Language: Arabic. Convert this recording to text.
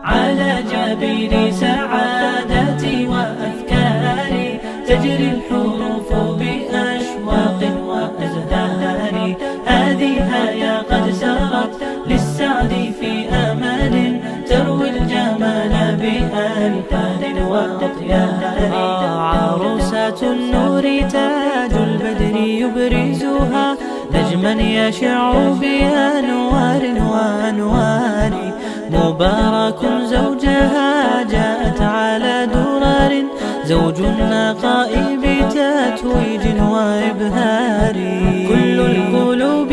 على جبين سعادتي وأفكاري تجري الحروف بأشواق وأزهار. هذه هيا قد سرت للسعد في أمل تروي الجمال بألحان وأطيار. عروسة النور تاج البدر يبرزها نجما يشع بأنوار وأنوار. مبارك زوجها جاءت على درر زوج النقاء بتتويج وإبهار. كل القلوب